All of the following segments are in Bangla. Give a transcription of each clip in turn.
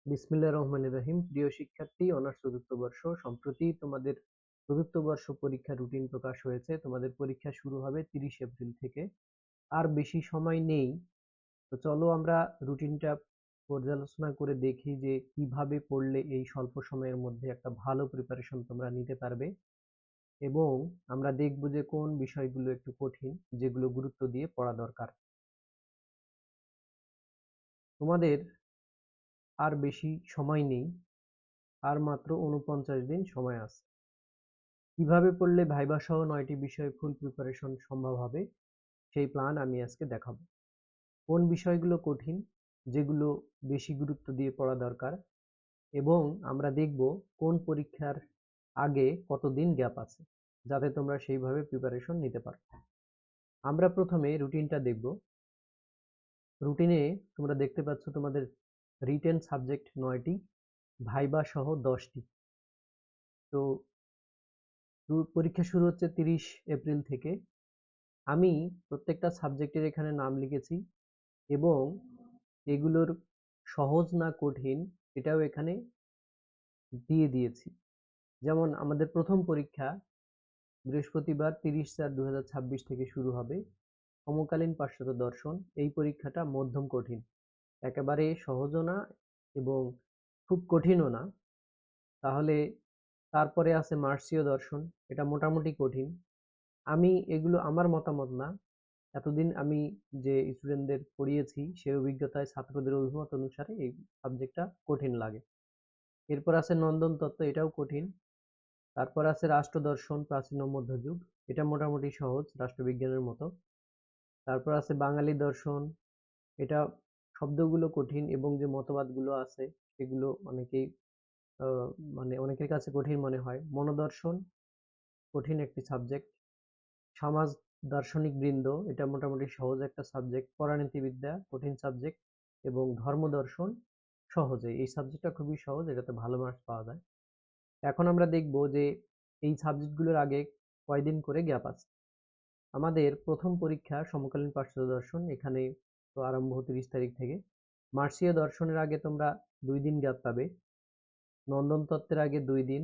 বিসমিল্লাহির রহমানির রহিম। প্রিয় শিক্ষার্থী, অনার্স চতুর্থ বর্ষ, সম্প্রতি তোমাদের চতুর্থ বর্ষ পরীক্ষার রুটিন প্রকাশ হয়েছে। তোমাদের পরীক্ষা শুরু হবে 30 এপ্রিল থেকে। আর বেশি সময় নেই। তো চলো আমরা রুটিনটা পর্যালোচনা করে দেখি যে কিভাবে পড়লে এই স্বল্প সময়ের মধ্যে একটা ভালো প্রিপারেশন তোমরা নিতে পারবে, এবং আমরা দেখব যে কোন বিষয়গুলো একটু কঠিন, যেগুলো গুরুত্ব দিয়ে পড়া দরকার। তোমাদের আর বেশি সময় নেই, আর মাত্র 49 দিন সময় আছে। কিভাবে পড়লে ভাইবা সহ 9টি বিষয়ে ফুল প্রিপারেশন সম্ভব হবে, সেই প্ল্যান আমি আজকে দেখাবো। কোন বিষয়গুলো কঠিন, যেগুলো বেশি গুরুত্ব দিয়ে পড়া দরকার, এবং আমরা দেখব কোন পরীক্ষার আগে কতদিন গ্যাপ আছে, যাতে তোমরা সেইভাবে প্রিপারেশন নিতে পারো। আমরা প্রথমে রুটিনটা দেখব। রুটিনে তোমরা দেখতে পাচ্ছ তোমাদের রিটেন সাবজেক্ট 9টি, ভাইবা সহ 10টি। তো পরীক্ষা শুরু হচ্ছে 30 এপ্রিল থেকে। আমি প্রত্যেকটা সাবজেক্টের এখানে নাম লিখেছি, এবং এগুলোর সহজ না কঠিন এটাও এখানে দিয়ে দিয়েছি। যেমন আমাদের প্রথম পরীক্ষা বৃহস্পতিবার 30/4/2026 থেকে শুরু হবে, সমকালীন পাশ্চাত্য দর্শন। এই পরীক্ষাটা মধ্যম কঠিন, একেবারে সহজও না এবং খুব কঠিনও না। তাহলে তারপরে আছে মার্ক্সীয় দর্শন, এটা মোটামুটি কঠিন। আমি এগুলো আমার মতামত না, এতদিন আমি যে স্টুডেন্টদের পড়িয়েছি সেই অভিজ্ঞতায় ছাত্রদের অভিমত অনুসারে এই সাবজেক্টটা কঠিন লাগে। এরপর আছে নন্দন তত্ত্ব, এটাও কঠিন। তারপর আছে রাষ্ট্র দর্শন, প্রাচীন ও মধ্যযুগ, এটা মোটামুটি সহজ, রাষ্ট্রবিজ্ঞানের মতো। তারপর আছে বাঙালি দর্শন, এটা শব্দগুলো কঠিন এবং যে মতবাদগুলো আছে সেগুলো অনেকেই আহ, মানে অনেকের কাছে কঠিন মনে হয়। মনোদর্শন কঠিন একটি সাবজেক্ট। সমাজ দার্শনিক বৃন্দ, এটা মোটামুটি সহজ একটা সাবজেক্ট। পরানীতিবিদ্যা কঠিন সাবজেক্ট, এবং ধর্মদর্শন সহজে, এই সাবজেক্টটা খুবই সহজ, এটাতে ভালো মার্কস পাওয়া যায়। এখন আমরা দেখব যে এই সাবজেক্টগুলোর আগে কয়দিন করে গ্যাপ আছে। আমাদের প্রথম পরীক্ষা সমকালীন পাশ্চাত্য দর্শন, এখানে তো আরম্ভ 30 তারিখ থেকে। মার্ক্সীয় দর্শনের আগে তোমরা 2 দিন গ্যাপ পাবে, নন্দন তত্ত্বের আগে 2 দিন,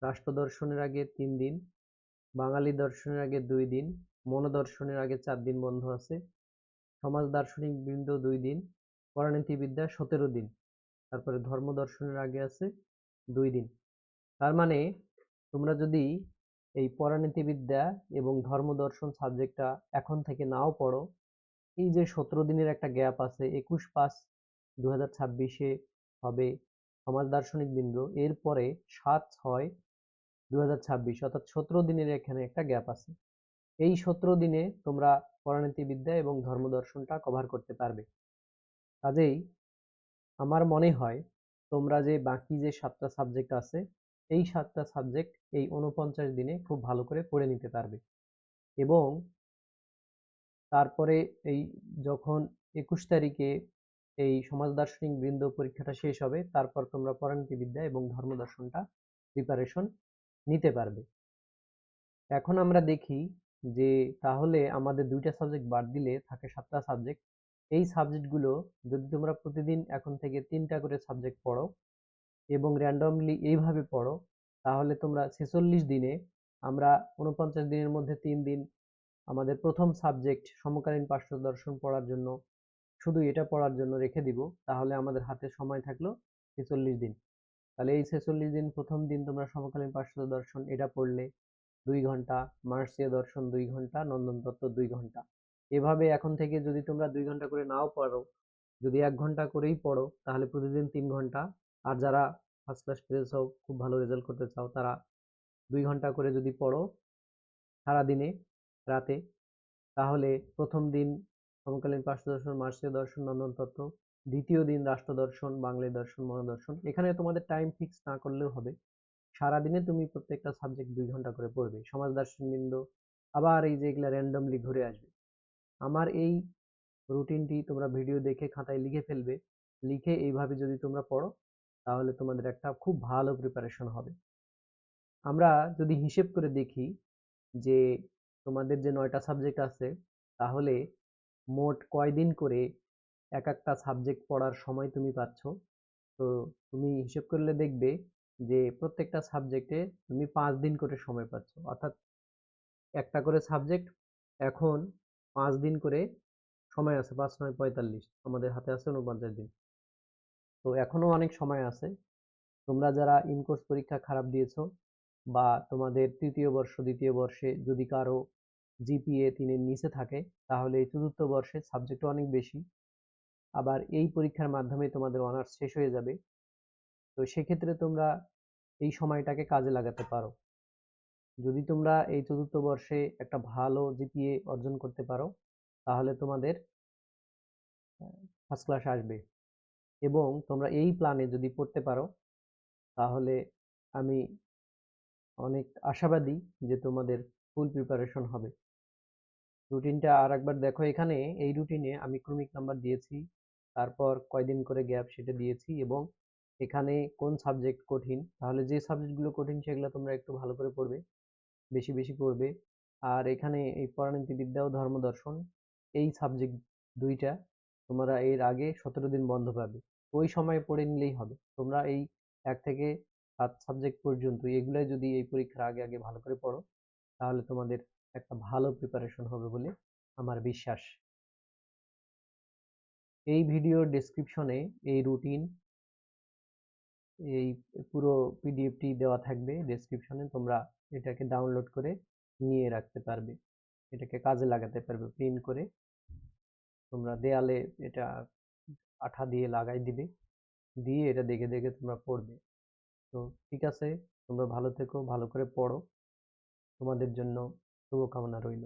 রাষ্ট্র দর্শনের আগে 3 দিন, বাঙালি দর্শনের আগে 2 দিন, মনোদর্শনের আগে 4 দিন বন্ধ আছে, সমাজ দার্শনিক বৃন্দ 2 দিন, পরানীতিবিদ্যা 17 দিন, তারপরে ধর্ম দর্শনের আগে আছে 2 দিন। তার মানে তোমরা যদি এই পরানীতিবিদ্যা এবং ধর্মদর্শন সাবজেক্টটা এখন থেকে নাও পড়ো, এই যে 17 দিনের একটা গ্যাপ আছে, 21/5/2026 হবে সমাজ দার্শনিক বৃন্দ, এরপরে 7/6/2026, অর্থাৎ 17 দিনের এখানে একটা গ্যাপ আছে। এই 17 দিনে তোমরা পরানীতিবিদ্যা এবং ধর্মদর্শনটা কভার করতে পারবে। কাজেই আমার মনে হয় তোমরা যে বাকি যে 7টা সাবজেক্ট আছে, এই 7টা সাবজেক্ট এই 49 দিনে খুব ভালো করে পড়ে নিতে পারবে। এবং তারপরে এই যখন 21 তারিখে এই সমাজ দার্শনিক বৃন্দ পরীক্ষাটা শেষ হবে, তারপর তোমরা পরানীতিবিদ্যা এবং ধর্মদর্শনটা প্রিপারেশন নিতে পারবে। এখন আমরা দেখি যে তাহলে আমাদের 2টা সাবজেক্ট বাদ দিলে থাকে 7টা সাবজেক্ট। এই সাবজেক্টগুলো যদি তোমরা প্রতিদিন এখন থেকে 3টা করে সাবজেক্ট পড়ো এবং র্যান্ডমলি এইভাবে পড়ো, তাহলে তোমরা 46 দিনে, আমরা 49 দিনের মধ্যে 3 দিন আমাদের প্রথম সাবজেক্ট সমকালীন পাশ্চাত্য দর্শন পড়ার জন্য, শুধু এটা পড়ার জন্য রেখে দিব, তাহলে আমাদের হাতে সময় থাকলো 46 দিন। তাহলে এই 46 দিন প্রথম দিন তোমরা সমকালীন পাশ্চাত্য দর্শন এটা পড়লে 2 ঘন্টা, মার্ক্সীয় দর্শন 2 ঘন্টা, নন্দন তত্ত্ব 2 ঘন্টা। এভাবে এখন থেকে যদি তোমরা 2 ঘন্টা করে নাও পড়ো, যদি 1 ঘন্টা করেই পড়ো, তাহলে প্রতিদিন 3 ঘন্টা। আর যারা ফার্স্ট ক্লাস পেয়েছো, খুব ভালো রেজাল্ট করতে চাও, তারা 2 ঘন্টা করে যদি পড়ো সারাদিনে, রাতে, তাহলে প্রথম দিন সমকালীন পাশ্চাত্য দর্শন, মার্ক্সীয় দর্শন, নন্দন তত্ত্ব, দ্বিতীয় দিন রাষ্ট্র দর্শন, বাংলায় দর্শন, মনোদর্শন। এখানে তোমাদের টাইম ফিক্স না করলেও হবে, সারাদিনে তুমি প্রত্যেকটা সাবজেক্ট 2 ঘন্টা করে পড়বে। সমাজ দার্শনিক বৃন্দ আবার এই যে এগুলা র্যান্ডমলি ঘুরে আসবে। আমার এই রুটিনটি তোমরা ভিডিও দেখে খাতায় লিখে ফেলবে, লিখে এইভাবে যদি তোমরা পড়ো, তাহলে তোমাদের একটা খুব ভালো প্রিপারেশন হবে। আমরা যদি হিসেব করে দেখি যে তোমাদের যে 9টা সাবজেক্ট আছে, তাহলে মোট কয়দিন করে এক একটা সাবজেক্ট পড়ার সময় তুমি পাচ্ছ। তো তুমি হিসেব করলে দেখবে যে প্রত্যেকটা সাবজেক্টে তুমি 5 দিন করে সময় পাচ্ছ, অর্থাৎ একটা করে সাবজেক্ট এখন 5 দিন করে সময় আছে, 5 9 45, আমাদের হাতে আছে 49 দিন। তো এখনো অনেক সময় আছে। তোমরা যারা ইন কোর্স পরীক্ষা খারাপ দিয়েছো বা তোমাদের তৃতীয় বর্ষ দ্বিতীয় বর্ষে যদি কারো জিপিএ 3-এর নিচে থাকে, তাহলে এই চতুর্থ বর্ষে সাবজেক্ট অনেক বেশি। আবার এই পরীক্ষার মাধ্যমে তোমাদের অনার্স শেষ হয়ে যাবে। তো সেক্ষেত্রে তোমরা এই সময়টাকে কাজে লাগাতে পারো। যদি তোমরা এই চতুর্থ বর্ষে একটা ভালো জিপিএ অর্জন করতে পারো, তাহলে তোমাদের ফার্স্ট ক্লাস আসবে। এবং তোমরা এই প্ল্যানে যদি পড়তে পারো, তাহলে আমি অনেক আশাবাদী যে তোমাদের ফুল প্রিপারেশন হবে। রুটিনটা আর একবার দেখো, এখানে এই রুটিনে আমি ক্রমিক নাম্বার দিয়েছি, তারপর কয়দিন করে গ্যাপ সেটা দিয়েছি, এবং এখানে কোন সাবজেক্ট কঠিন, তাহলে যে সাবজেক্টগুলো কঠিন সেগুলো তোমরা একটু ভালো করে পড়বে, বেশি বেশি পড়বে। আর এখানে এই পরানীতিবিদ্যা ও ধর্মদর্শন, এই সাবজেক্ট দুইটা তোমরা এর আগে 17 দিন বন্ধ পাবে, ওই সময় পড়ে নিলেই হবে। তোমরা এই 1 থেকে 7 সাবজেক্ট পর্যন্ত এগুলাই যদি এই পরীক্ষার আগে আগে ভালো করে পড়ো, তাহলে তোমাদের একটা ভালো প্রিপারেশন হবে বলে আমার বিশ্বাস। এই ভিডিওর ডেসক্রিপশনে এই রুটিন, এই পুরো পিডিএফটি দেওয়া থাকবে ডেসক্রিপশনে, তোমরা এটাকে ডাউনলোড করে নিয়ে রাখতে পারবে, এটাকে কাজে লাগাতে পারবে। প্রিন্ট করে তোমরা দেয়ালে এটা আঠা দিয়ে লাগাই দিবে, দিয়ে এটা দেখে দেখে তোমরা পড়বে। তো ঠিক আছে, তোমরা ভালো থেকো, ভালো করে পড়ো, তোমাদের জন্য শুভকামনা রইল।